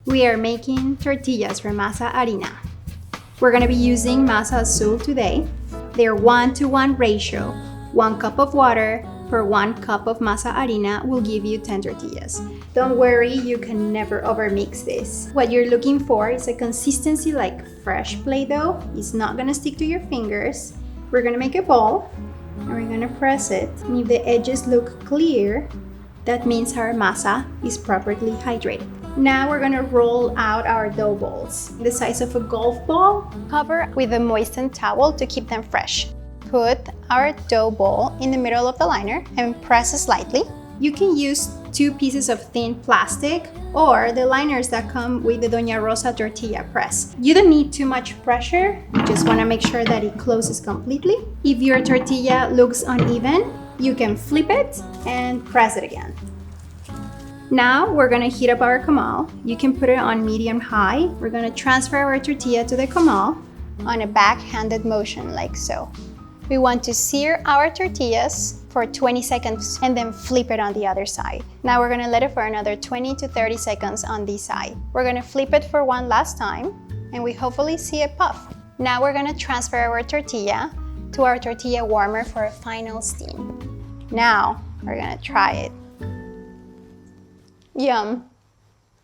We are making tortillas from Masa Harina. We're gonna be using Masa Azul today. They're 1-to-1 ratio. 1 cup of water per 1 cup of Masa Harina will give you 10 tortillas. Don't worry, you can never overmix this. What you're looking for is a consistency like fresh Play-Doh. It's not gonna stick to your fingers. We're gonna make a ball and we're gonna press it. And if the edges look clear, that means our masa is properly hydrated. Now we're gonna roll out our dough balls. The size of a golf ball, cover with a moistened towel to keep them fresh. Put our dough ball in the middle of the liner and press slightly. You can use 2 pieces of thin plastic or the liners that come with the Doña Rosa tortilla press. You don't need too much pressure, you just wanna make sure that it closes completely. If your tortilla looks uneven, you can flip it and press it again. Now we're gonna heat up our comal. You can put it on medium-high. We're gonna transfer our tortilla to the comal on a backhanded motion like so. We want to sear our tortillas for 20 seconds and then flip it on the other side. Now we're gonna let it for another 20 to 30 seconds on this side. We're gonna flip it for one last time and we hopefully see a puff. Now we're gonna transfer our tortilla to our tortilla warmer for a final steam. Now we're gonna try it. Yum!